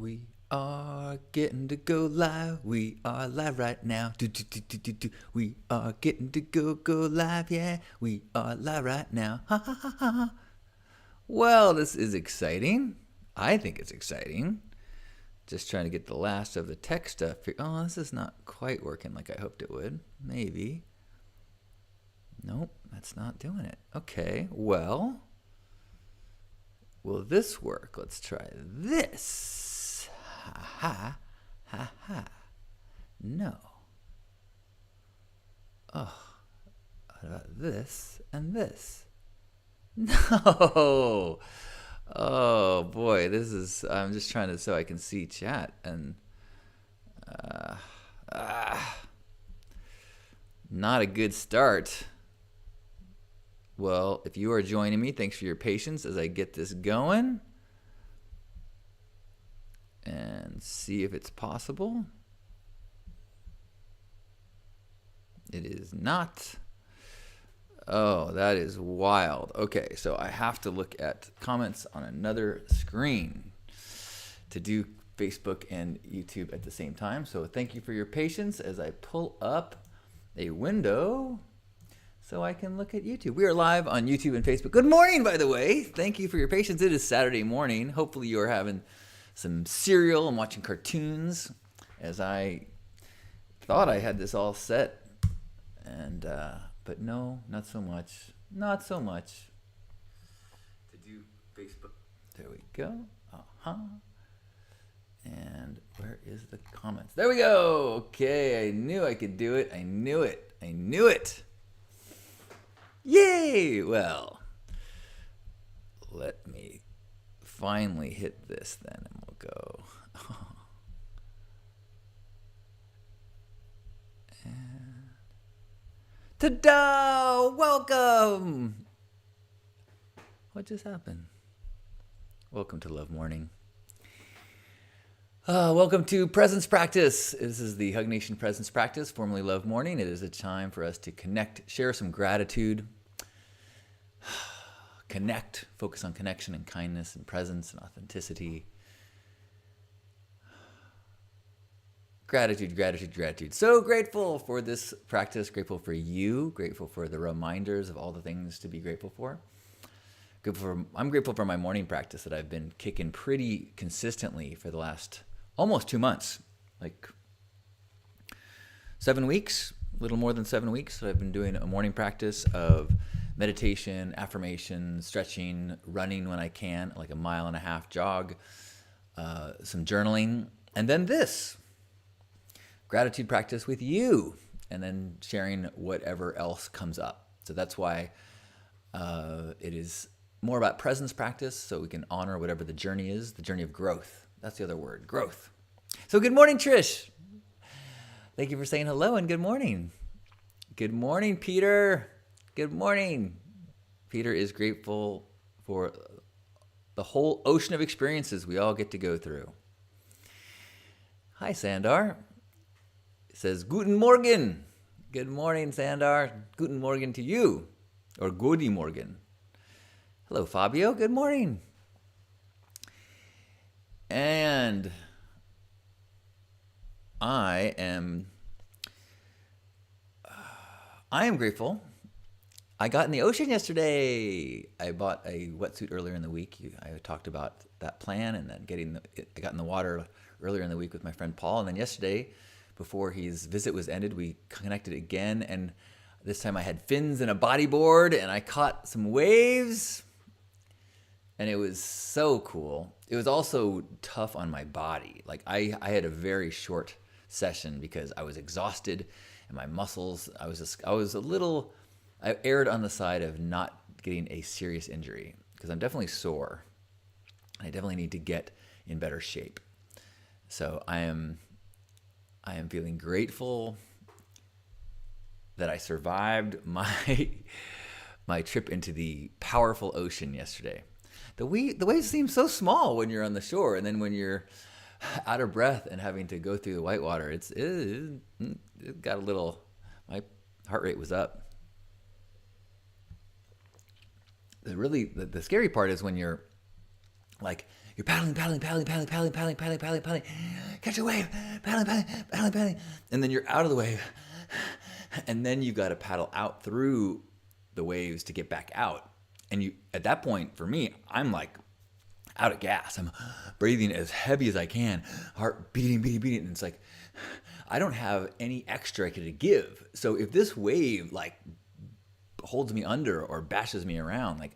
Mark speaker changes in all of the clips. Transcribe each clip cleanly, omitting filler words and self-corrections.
Speaker 1: We are getting to go live. We are live right now. We are getting to go live. Yeah, we are live right now. Ha ha ha ha. Well, this is exciting. I think it's exciting. Just trying to get the last of the tech stuff here. Oh, this is not quite working like I hoped it would. Maybe. Nope, that's not doing it. Okay, well, will this work? Let's try this. Ha ha ha ha. No. Oh, what about this and this? No. Oh boy, this is. I'm just trying to so I can see chat and. Uh, Not a good start. Well, if you are joining me, thanks for your patience as I get this going and see if it's possible. It is not. Oh, that is wild. Okay, so I have to look at comments on another screen to do Facebook and YouTube at the same time. So thank you for your patience as I pull up a window so I can look at YouTube. We are live on YouTube and Facebook. Good morning, by the way. Thank you for your patience. It is Saturday morning. Hopefully you are having some cereal and watching cartoons as I thought I had this all set. And but no, not so much. Not so much. To do Facebook. There we go. Uh-huh. And where is the comments? There we go. Okay, I knew I could do it. I knew it. I knew it. Yay! Well, let me finally hit this then, and we'll go. And ta-da! Welcome! What just happened? Welcome to Love Morning. Welcome to Presence Practice. This is the Hug Nation Presence Practice, formerly Love Morning. It is a time for us to connect, share some gratitude, connect, focus on connection and kindness and presence and authenticity. Gratitude, gratitude, gratitude. So grateful for this practice, grateful for you, grateful for the reminders of all the things to be grateful for. I'm grateful for my morning practice that I've been kicking pretty consistently for the last almost 2 months, like 7 weeks, a little more than 7 weeks. So I've been doing a morning practice of meditation, affirmation, stretching, running when I can, like a 1.5 mile jog, some journaling, and then this gratitude practice with you, and then sharing whatever else comes up. So that's why it is more about presence practice, so we can honor whatever the journey is, the journey of growth. That's the other word, growth. So good morning, Trish. Thank you for saying hello and good morning. Good morning, Peter. Good morning. Peter is grateful for the whole ocean of experiences we all get to go through. Hi, Sandar. It says, Guten Morgen. Good morning, Sandar. Guten Morgen to you, or Gudi Morgen. Hello, Fabio. Good morning. And I am grateful. I got in the ocean yesterday. I bought a wetsuit earlier in the week. I talked about that plan, and then I got in the water earlier in the week with my friend Paul. And then yesterday, before his visit was ended, we connected again. And this time I had fins and a bodyboard, and I caught some waves. And it was so cool. It was also tough on my body. Like I had a very short session because I was exhausted and my muscles, I erred on the side of not getting a serious injury because I'm definitely sore. I definitely need to get in better shape. So I am feeling grateful that I survived my trip into the powerful ocean yesterday. The waves seem so small when you're on the shore, and then when you're out of breath and having to go through the whitewater, it got a little. My heart rate was up. The scary part is when you're Like you're paddling, catch a wave, paddling, and then you're out of the wave, and then you got to paddle out through the waves to get back out. And you, at that point, for me, I'm like out of gas. I'm breathing as heavy as I can, heart beating, and it's like I don't have any extra to give. So if this wave like holds me under or bashes me around, like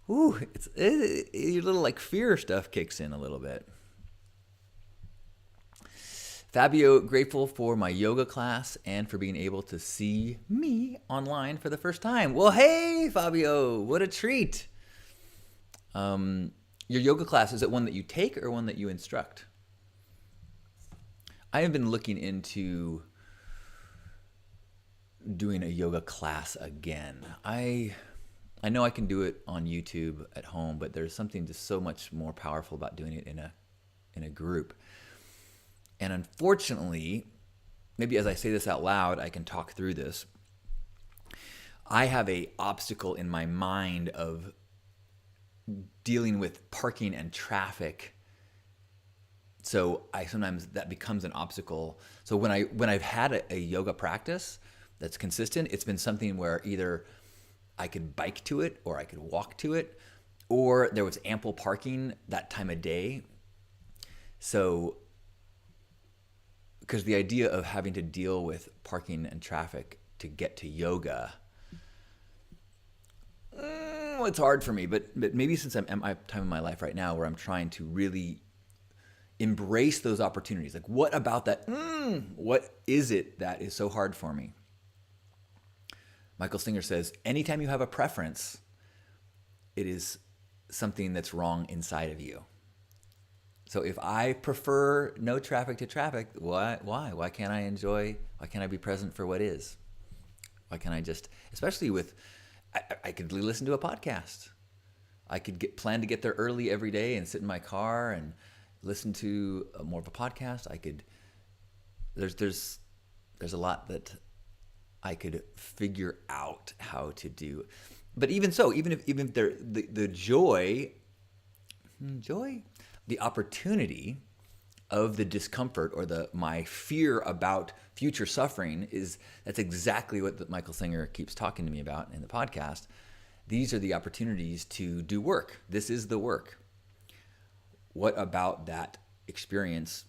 Speaker 1: your little like fear stuff kicks in a little bit. Fabio, grateful for my yoga class and for being able to see me online for the first time. Well, hey, Fabio, what a treat. Your yoga class, is it one that you take or one that you instruct? I have been looking into doing a yoga class again. I know I can do it on YouTube at home, but there's something just so much more powerful about doing it in a group. And unfortunately, maybe as I say this out loud, I can talk through this. I have a obstacle in my mind of dealing with parking and traffic. So sometimes that becomes an obstacle. So when I've had a yoga practice that's consistent, it's been something where either I could bike to it or I could walk to it, or there was ample parking that time of day. So because the idea of having to deal with parking and traffic to get to yoga, it's hard for me. But maybe since I'm at my time in my life right now where I'm trying to really embrace those opportunities. Like, what about that? What is it that is so hard for me? Michael Singer says, anytime you have a preference, it is something that's wrong inside of you. So if I prefer no traffic to traffic, why? Why can't I be present for what is? Why can't I just, especially with, I could listen to a podcast. I could plan to get there early every day and sit in my car and listen to more of a podcast. I could, there's a lot that I could figure out how to do. But even so, even if the joy, the opportunity of the discomfort or my fear about future suffering that's exactly what Michael Singer keeps talking to me about in the podcast. These are the opportunities to do work. This is the work. What about that experience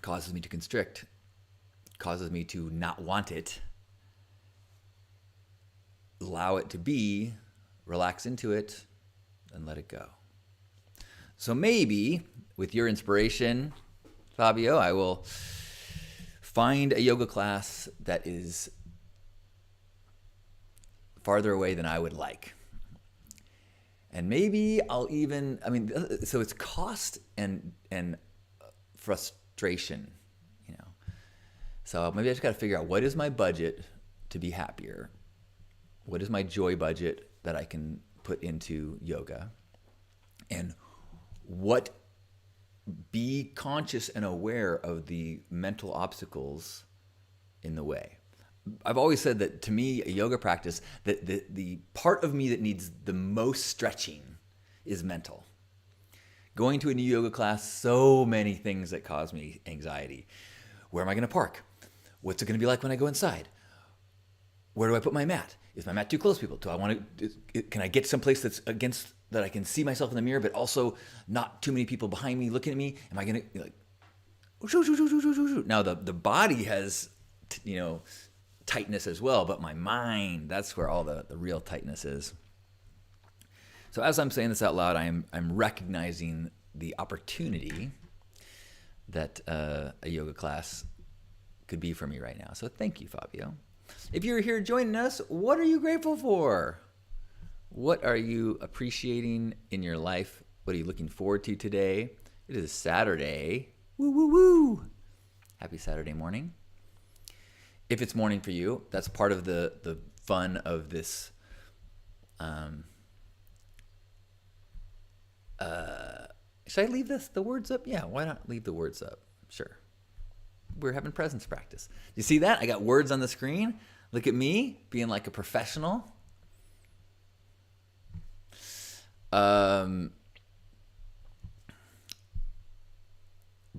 Speaker 1: causes me to constrict, causes me to not want it, allow it to be, relax into it, and let it go. So maybe with your inspiration, Fabio, I will find a yoga class that is farther away than I would like. And maybe I'll even, so it's cost and frustration, So maybe I just got to figure out, what is my budget to be happier? What is my joy budget that I can put into yoga? And be conscious and aware of the mental obstacles in the way. I've always said that to me, a yoga practice, that the part of me that needs the most stretching is mental. Going to a new yoga class, so many things that cause me anxiety. Where am I going to park? What's it going to be like when I go inside? Where do I put my mat? Is my mat too close to people? Do I want to? Can I get someplace that's against that I can see myself in the mirror, but also not too many people behind me looking at me? Am I going to Now the body has, tightness as well, but my mind, that's where all the real tightness is. So as I'm saying this out loud, I'm recognizing the opportunity that a yoga class could be for me right now. So thank you, Fabio. If you're here joining us, what are you grateful for? What are you appreciating in your life? What are you looking forward to today? It is Saturday. Woo, woo, woo. Happy Saturday morning. If it's morning for you, that's part of the fun of this should I leave the words up? Yeah, why not leave the words up? Sure. We're having presence practice. You see that? I got words on the screen. Look at me being like a professional.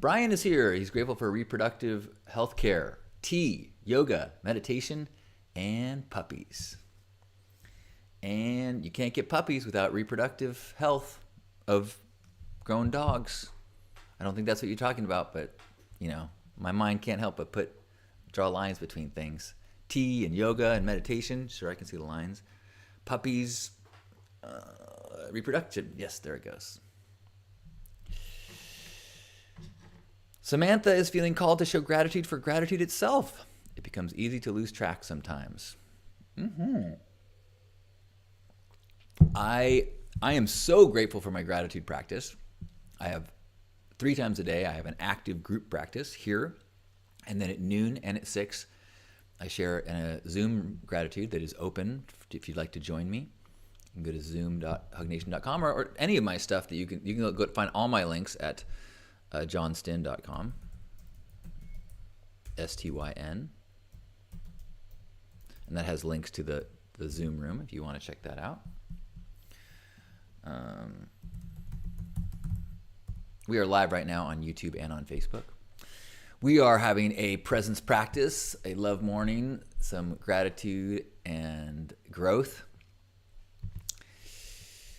Speaker 1: Brian is here. He's grateful for reproductive health care, tea, yoga, meditation, and puppies. And you can't get puppies without reproductive health of grown dogs. I don't think that's what you're talking about, but, my mind can't help but draw lines between things. Tea and yoga and meditation. Sure, I can see the lines. Puppies, reproduction. Yes, there it goes. Samantha is feeling called to show gratitude for gratitude itself. It becomes easy to lose track sometimes. I am so grateful for my gratitude practice. I have 3 times a day, I have an active group practice here. And then at noon and at 6, I share a Zoom gratitude that is open if you'd like to join me. You can go to zoom.hugnation.com or any of my stuff that you can go find all my links at johnstyn.com. STYN. And that has links to the Zoom room if you want to check that out. We are live right now on YouTube and on Facebook. We are having a presence practice, a love morning, some gratitude and growth.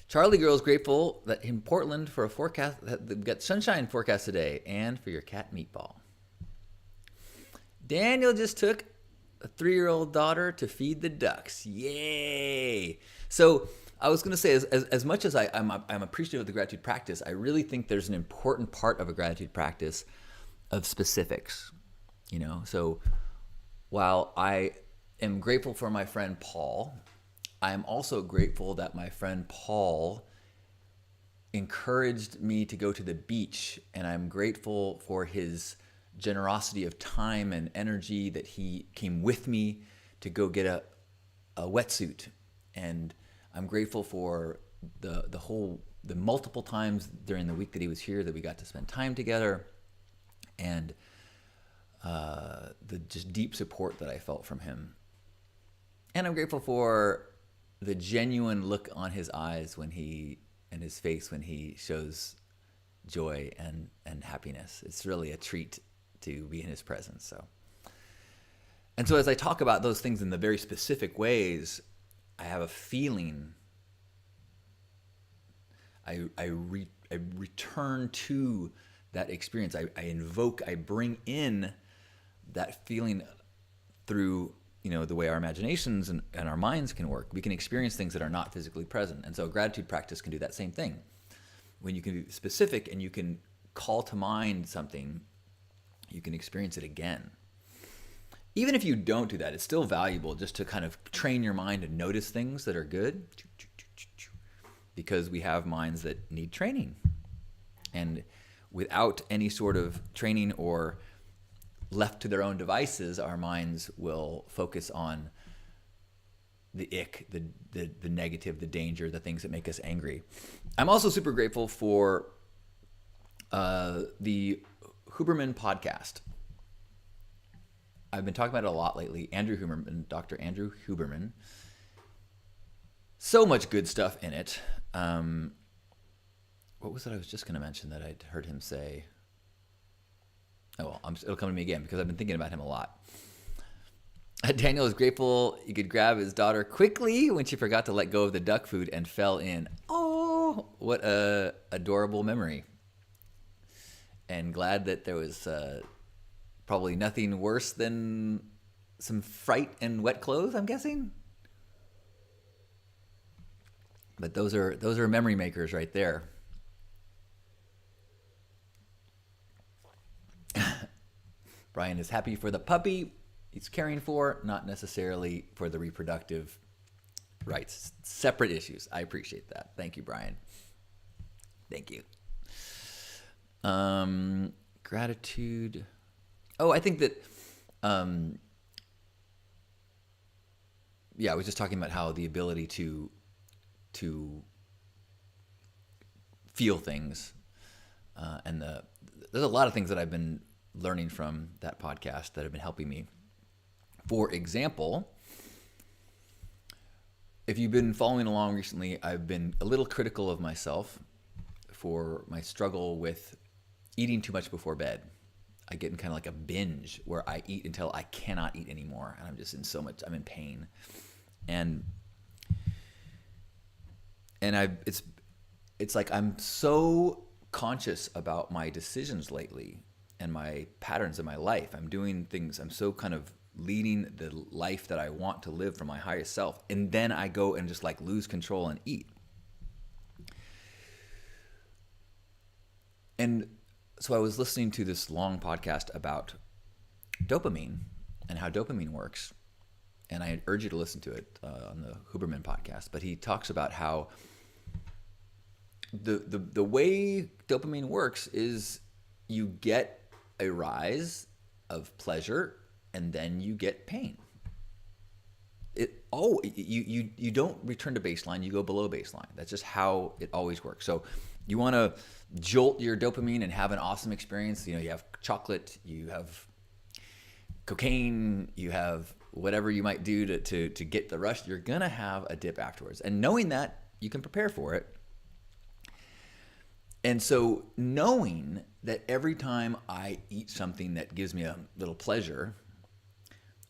Speaker 1: Charlie Girl is grateful that in Portland for a forecast, they've got sunshine forecast today, and for your cat Meatball. Daniel just took a 3-year-old daughter to feed the ducks. Yay! So I was going to say, as much as I'm appreciative of the gratitude practice, I really think there's an important part of a gratitude practice of specifics. So while I am grateful for my friend Paul, I am also grateful that my friend Paul encouraged me to go to the beach, and I'm grateful for his generosity of time and energy that he came with me to go get a wetsuit. And I'm grateful for the multiple times during the week that he was here that we got to spend time together, and the just deep support that I felt from him. And I'm grateful for the genuine look on his eyes and his face when he shows joy and happiness. It's really a treat to be in his presence. And so as I talk about those things in the very specific ways, I have a feeling. I return to that experience. I bring in that feeling through the way our imaginations and our minds can work. We can experience things that are not physically present. And so gratitude practice can do that same thing. When you can be specific and you can call to mind something, you can experience it again. Even if you don't do that, it's still valuable just to kind of train your mind to notice things that are good, because we have minds that need training. And without any sort of training or left to their own devices, our minds will focus on the ick, the negative, the danger, the things that make us angry. I'm also super grateful for the Huberman podcast. I've been talking about it a lot lately. Andrew Huberman, Dr. Andrew Huberman. So much good stuff in it. What was it I was just going to mention that I'd heard him say? Oh, well, it'll come to me again because I've been thinking about him a lot. Daniel is grateful he could grab his daughter quickly when she forgot to let go of the duck food and fell in. Oh, what a adorable memory. And glad that there was probably nothing worse than some fright and wet clothes, I'm guessing. But those are memory makers right there. Brian is happy for the puppy he's caring for, not necessarily for the reproductive rights. Separate issues. I appreciate that. Thank you, Brian. Thank you. Gratitude. Oh, I think that, I was just talking about how the ability to feel things, and there's a lot of things that I've been learning from that podcast that have been helping me. For example, if you've been following along recently, I've been a little critical of myself for my struggle with eating too much before bed. I get in kind of like a binge where I eat until I cannot eat anymore, and I'm just in so much. I'm in pain, and it's like I'm so conscious about my decisions lately and my patterns in my life. I'm doing things. I'm so kind of leading the life that I want to live for my highest self, and then I go and just like lose control and eat. And so I was listening to this long podcast about dopamine and how dopamine works, and I urge you to listen to it on the Huberman podcast. But he talks about how the way dopamine works is you get a rise of pleasure and then you get pain. You don't return to baseline, you go below baseline. That's just how it always works. So you want to jolt your dopamine and have an awesome experience. You have chocolate, you have cocaine, you have whatever you might do to get the rush. You're gonna have a dip afterwards, and knowing that, you can prepare for it. And so knowing that every time I eat something that gives me a little pleasure,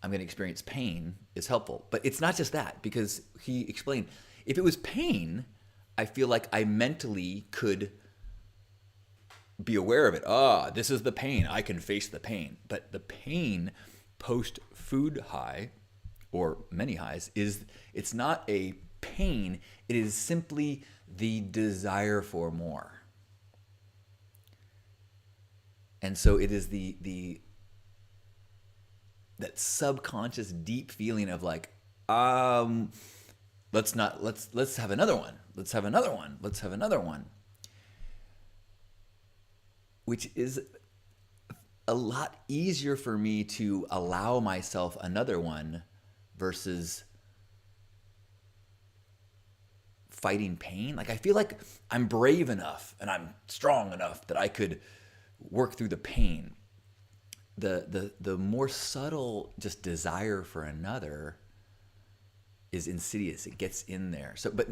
Speaker 1: I'm going to experience pain is helpful. But it's not just that, because he explained, if it was pain, I feel like I mentally could be aware of it. This is the pain. I can face the pain. But the pain post-food high, or many highs, it's not a pain. It is simply the desire for more. And so it is that subconscious deep feeling of like, let's have another one. Let's have another one. Let's have another one. Which is a lot easier for me to allow myself another one versus fighting pain. Like I feel like I'm brave enough and I'm strong enough that I could work through the pain. The more subtle just desire for another is insidious. It gets in there. So, but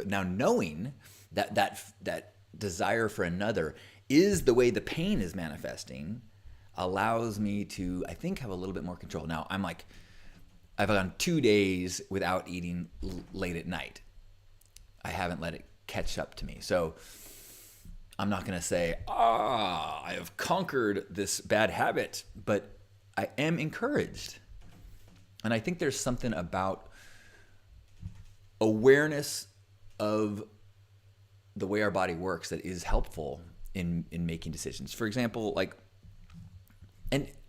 Speaker 1: now knowing that desire for another is the way the pain is manifesting allows me to, I think, have a little bit more control. Now I've gone 2 days without eating late at night. I haven't let it catch up to me. So I'm not going to say, I have conquered this bad habit, but I am encouraged. And I think there's something about awareness of the way our body works that is helpful in making decisions. For example,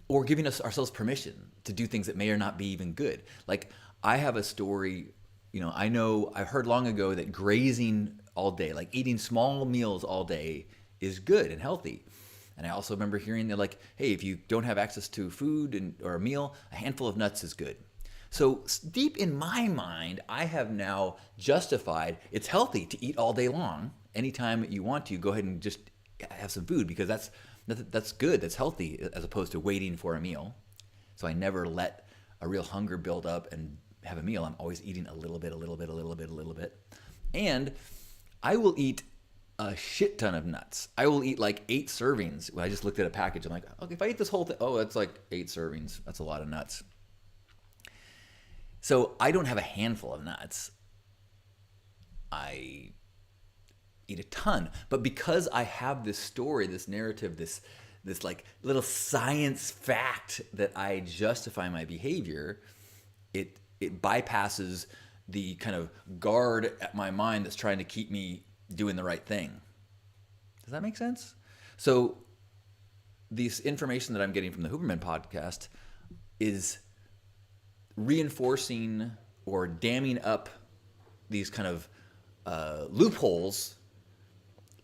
Speaker 1: or giving ourselves permission to do things that may or not be even good. Like I have a story, I heard long ago that grazing all day, like eating small meals all day, is good and healthy. And I also remember hearing that, like, hey, if you don't have access to food or a meal, a handful of nuts is good. So deep in my mind, I have now justified it's healthy to eat all day long. Anytime you want to, go ahead and just have some food, because that's good, that's healthy, as opposed to waiting for a meal. So I never let a real hunger build up and have a meal. I'm always eating a little bit. And I will eat a shit ton of nuts. I will eat like 8 servings. When I just looked at a package, I'm like, okay, if I eat this whole thing, that's like 8 servings. That's a lot of nuts. So I don't have a handful of nuts. I eat a ton. But because I have this story, this narrative, this like little science fact that I justify my behavior, it bypasses the kind of guard at my mind that's trying to keep me doing the right thing. Does that make sense? So this information that I'm getting from the Huberman podcast is reinforcing or damming up these kind of loopholes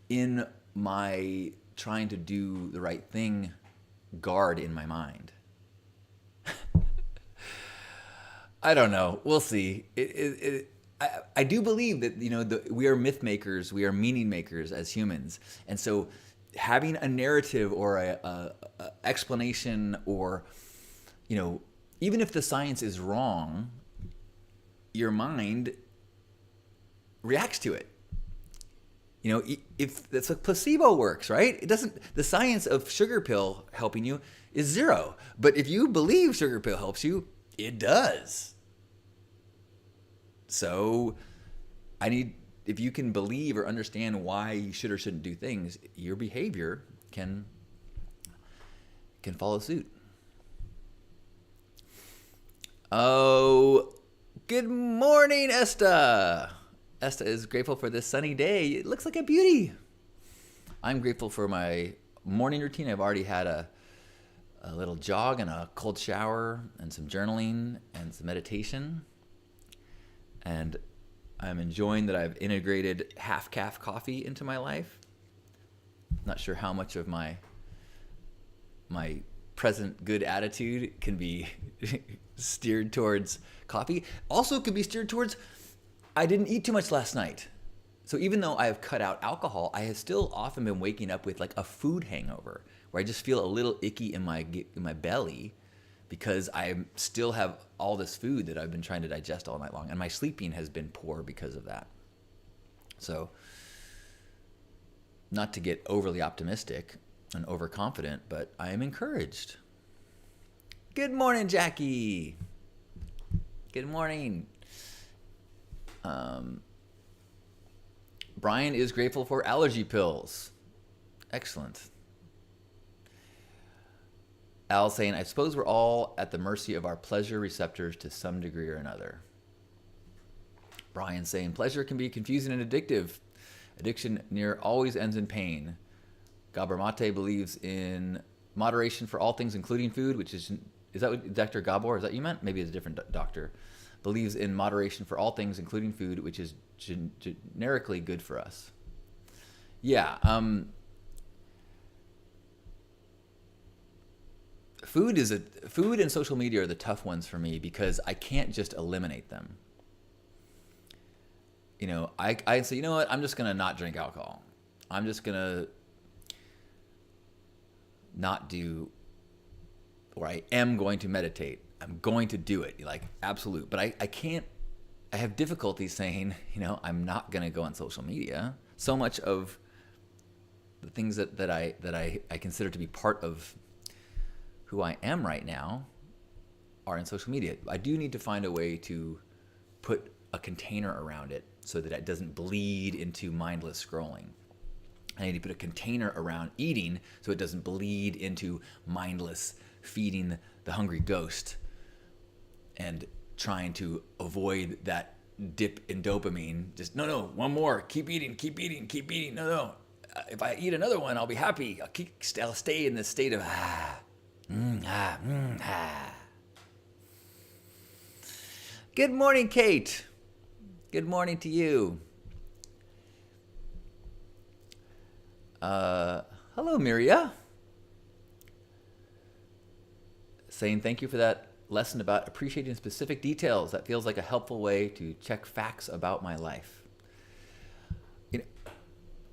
Speaker 1: in my trying to do the right thing guard in my mind. I don't know. We'll see. I do believe that we are myth makers, we are meaning makers as humans, and so having a narrative or a explanation, or even if the science is wrong, your mind reacts to it. If it's like placebo works, right? It doesn't. The science of sugar pill helping you is zero. But if you believe sugar pill helps you, it does. So if you can believe or understand why you should or shouldn't do things, your behavior can follow suit. Oh, good morning, Esta. Esta is grateful for this sunny day. It looks like a beauty. I'm grateful for my morning routine. I've already had a little jog and a cold shower and some journaling and some meditation. And I'm enjoying that I've integrated half-calf coffee into my life. Not sure how much of my present good attitude can be steered towards coffee. Also could be steered towards, I didn't eat too much last night. So even though I have cut out alcohol, I have still often been waking up with like a food hangover where I just feel a little icky in my belly because I still have all this food that I've been trying to digest all night long. And my sleeping has been poor because of that. So not to get overly optimistic and overconfident, but I am encouraged. Good morning, Jackie. Good morning. Brian is grateful for allergy pills. Excellent. Al saying, I suppose we're all at the mercy of our pleasure receptors to some degree or another. Brian saying, pleasure can be confusing and addictive. Addiction near always ends in pain. Gabor Mate believes in moderation for all things, including food, which is that what Dr. Gabor, is that you meant? Maybe it's a different doctor. Believes in moderation for all things, including food, which is generically good for us. Yeah. Food and social media are the tough ones for me because I can't just eliminate them. I say, you know what? I'm just gonna not drink alcohol. I'm just gonna not do, or I am going to meditate. I'm going to do it, like absolute. But I can't. I have difficulty saying, I'm not going to go on social media. So much of the things that I consider to be part of who I am right now are in social media. I do need to find a way to put a container around it so that it doesn't bleed into mindless scrolling. I need to put a container around eating so it doesn't bleed into mindless feeding the hungry ghost and trying to avoid that dip in dopamine. Just, no, one more. Keep eating. No. If I eat another one, I'll be happy. I'll stay in this state of Good morning, Kate. Good morning to you. Hello, Miria. Saying thank you for that lesson about appreciating specific details. That feels like a helpful way to check facts about my life.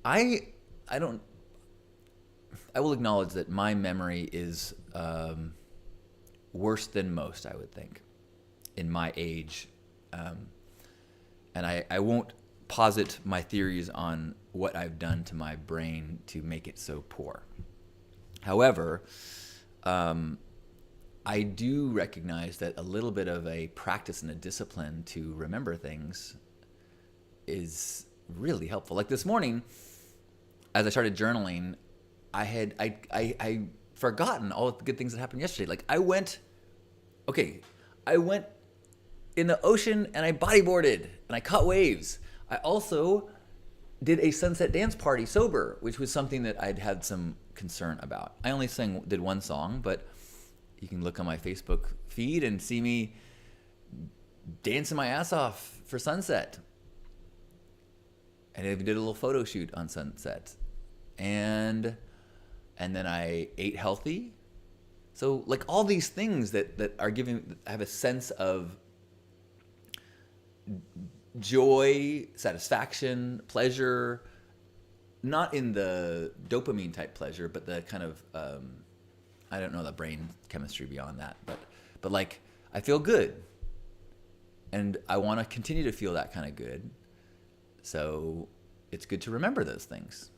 Speaker 1: I will acknowledge that my memory is worse than most, I would think, in my age. And I won't posit my theories on what I've done to my brain to make it so poor. However, I do recognize that a little bit of a practice and a discipline to remember things is really helpful. Like this morning, as I started journaling, I forgotten all the good things that happened yesterday. Like I went in the ocean and I bodyboarded and I caught waves. I also did a sunset dance party sober, which was something that I'd had some concern about. I only did one song, but you can look on my Facebook feed and see me dancing my ass off for sunset. And I did a little photo shoot on sunset. And then I ate healthy. So like all these things that are I have a sense of joy, satisfaction, pleasure, not in the dopamine type pleasure, but the kind of, I don't know the brain chemistry beyond that, but like I feel good and I want to continue to feel that kind of good. So it's good to remember those things.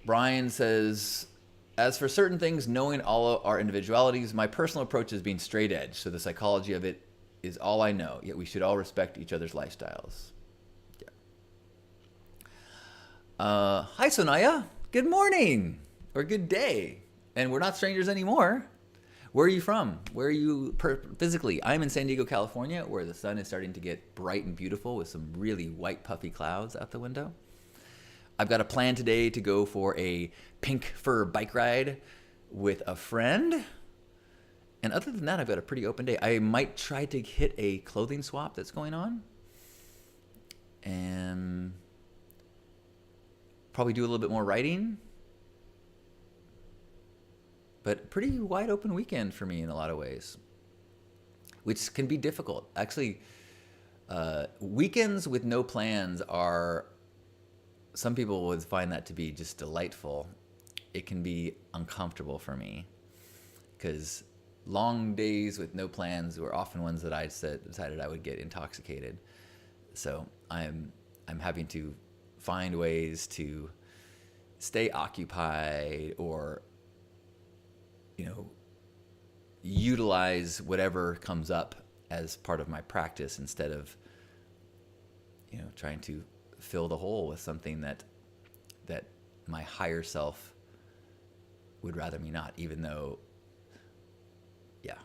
Speaker 1: Brian says, as for certain things, knowing all our individualities, my personal approach is being straight edge. So the psychology of it is all I know, yet we should all respect each other's lifestyles. Yeah. Hi, Sonaya. Good morning or good day. And we're not strangers anymore. Where are you from? Where are you physically? I'm in San Diego, California, where the sun is starting to get bright and beautiful with some really white puffy clouds out the window. I've got a plan today to go for a pink fur bike ride with a friend. And other than that, I've got a pretty open day. I might try to hit a clothing swap that's going on. And probably do a little bit more writing. But pretty wide open weekend for me in a lot of ways, which can be difficult. Actually, weekends with no plans are, some people would find that to be just delightful. It can be uncomfortable for me because long days with no plans were often ones that I decided I would get intoxicated. So I'm having to find ways to stay occupied or, utilize whatever comes up as part of my practice instead of, trying to fill the hole with something that my higher self would rather me not, even though, yeah.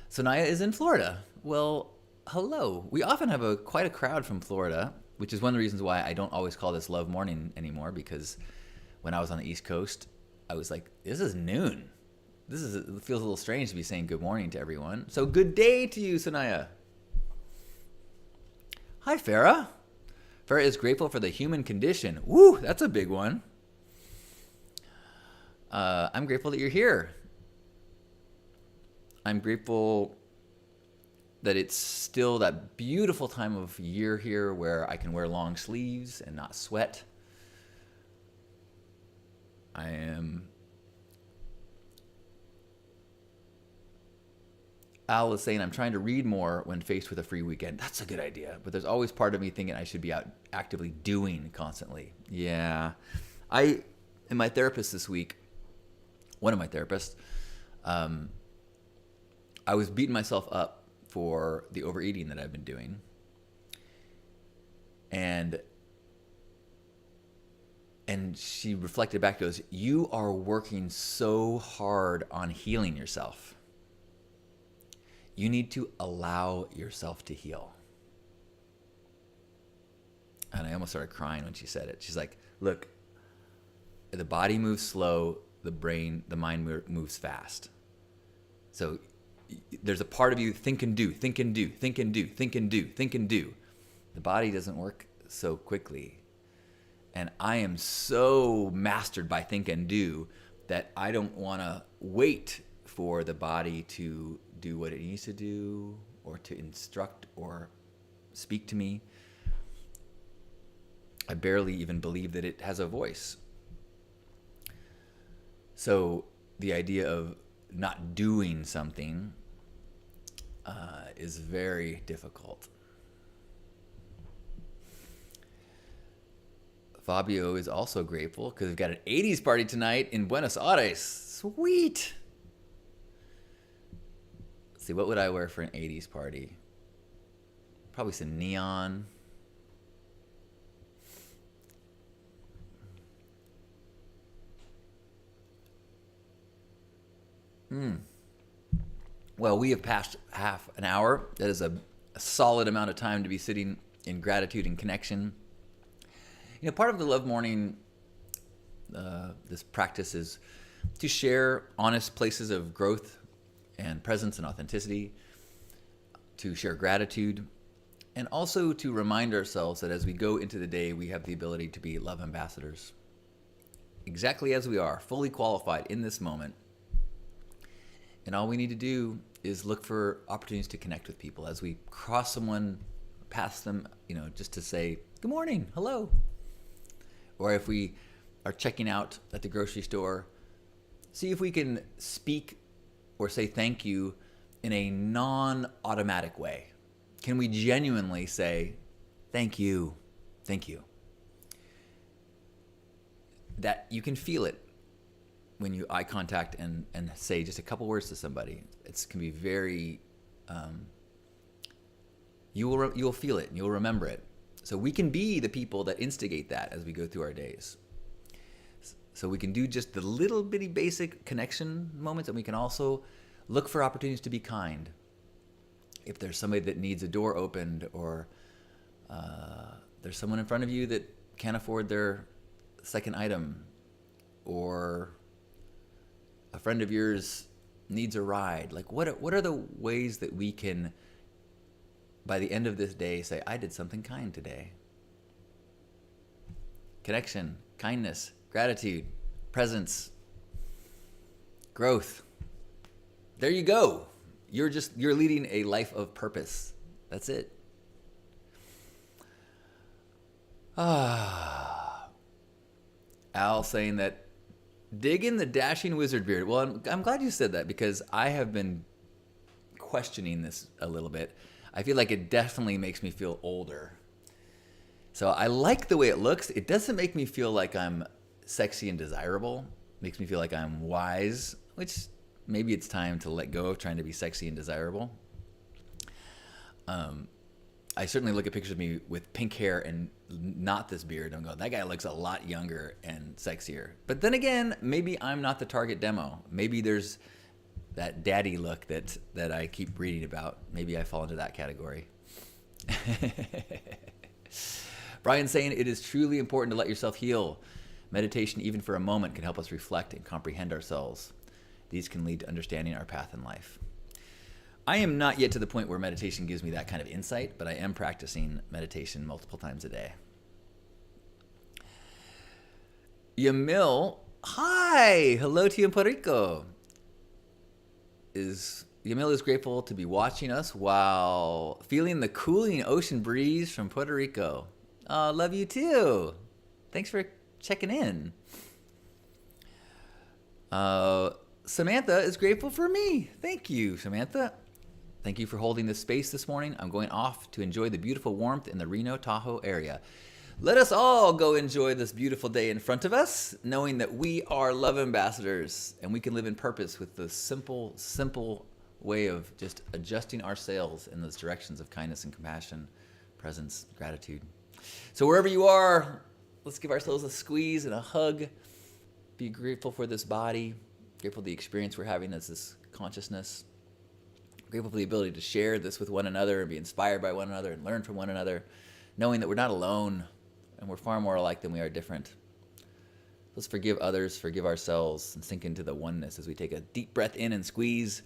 Speaker 1: Sonaya is in Florida. Well, hello. We often have quite a crowd from Florida, which is one of the reasons why I don't always call this Love Morning anymore, because when I was on the East Coast, I was like, this is noon. It feels a little strange to be saying good morning to everyone. So good day to you, Sonaya. Hi, Farah. Farah is grateful for the human condition. Woo, that's a big one. I'm grateful that you're here. I'm grateful that it's still that beautiful time of year here where I can wear long sleeves and not sweat. Al is saying, I'm trying to read more when faced with a free weekend. That's a good idea. But there's always part of me thinking I should be out actively doing constantly. Yeah. And my therapist this week, one of my therapists, I was beating myself up for the overeating that I've been doing. And she reflected back, goes, you are working so hard on healing yourself. You need to allow yourself to heal. And I almost started crying when she said it. She's like, look, the body moves slow, the mind moves fast. So there's a part of you, think and do. The body doesn't work so quickly. And I am so mastered by think and do that I don't want to wait for the body to do what it needs to do or to instruct or speak to me. I barely even believe that it has a voice. So the idea of not doing something is very difficult. Fabio is also grateful because we've got an 80s party tonight in Buenos Aires. Sweet. Let's see, what would I wear for an 80s party? Probably some neon. Well, we have passed half an hour. That is a solid amount of time to be sitting in gratitude and connection. Part of the Love Morning, this practice is to share honest places of growth and presence and authenticity, to share gratitude, and also to remind ourselves that as we go into the day, we have the ability to be love ambassadors. Exactly as we are, fully qualified in this moment. And all we need to do is look for opportunities to connect with people. As we cross someone, pass them, just to say, good morning, hello. Or if we are checking out at the grocery store, See if we can speak or say thank you in a non-automatic way. Can we genuinely say, thank you, thank you? That you can feel it when you eye contact and say just a couple words to somebody. It can be very, you'll feel it and you'll remember it. So we can be the people that instigate that as we go through our days. So we can do just the little bitty basic connection moments, and we can also look for opportunities to be kind. If there's somebody that needs a door opened, or there's someone in front of you that can't afford their second item, or a friend of yours needs a ride, like what are the ways that we can, by the end of this day, say, I did something kind today? Connection, kindness, gratitude, presence, growth. There you go. You're leading a life of purpose. That's it. Al saying that, dig in the dashing wizard beard. Well, I'm glad you said that, because I have been questioning this a little bit. I feel like it definitely makes me feel older. So I like the way it looks. It doesn't make me feel like I'm sexy and desirable. It makes me feel like I'm wise, which maybe it's time to let go of trying to be sexy and desirable. I certainly look at pictures of me with pink hair and not this beard and go, that guy looks a lot younger and sexier. But then again, maybe I'm not the target demo. Maybe there's that daddy look that I keep reading about. Maybe I fall into that category. Brian saying, it is truly important to let yourself heal. Meditation, even for a moment, can help us reflect and comprehend ourselves. These can lead to understanding our path in life. I am not yet to the point where meditation gives me that kind of insight, but I am practicing meditation multiple times a day. Yamil, hi! Hello to you in Puerto Rico. Yamil is grateful to be watching us while feeling the cooling ocean breeze from Puerto Rico. Oh, love you too. Thanks for checking in. Samantha is grateful for me. Thank you, Samantha. Thank you for holding this space this morning. I'm going off to enjoy the beautiful warmth in the Reno Tahoe area. Let us all go enjoy this beautiful day in front of us, knowing that we are love ambassadors and we can live in purpose with the simple way of just adjusting our sails in those directions of kindness and compassion, presence, gratitude. So wherever you are, let's give ourselves a squeeze and a hug. Be grateful for this body, grateful for the experience we're having as this consciousness, grateful for the ability to share this with one another and be inspired by one another and learn from one another, knowing that we're not alone and we're far more alike than we are different. Let's forgive others, forgive ourselves, and sink into the oneness as we take a deep breath in and squeeze.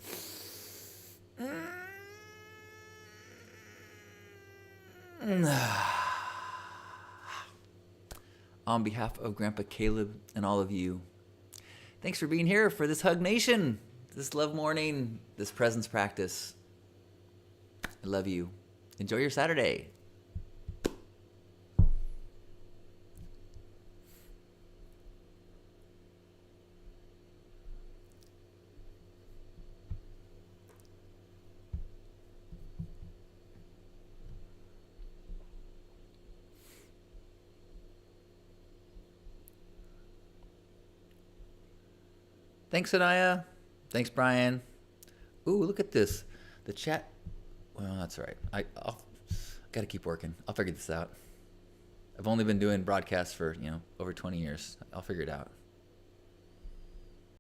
Speaker 1: On behalf of Grandpa Caleb and all of you, thanks for being here for this Hug Nation, this love morning, this presence practice. I love you. Enjoy your Saturday. Thanks, Anaya. Thanks, Brian. Ooh, look at this. The chat. Well, that's all right. I'll got to keep working. I'll figure this out. I've only been doing broadcasts for, over 20 years. I'll figure it out.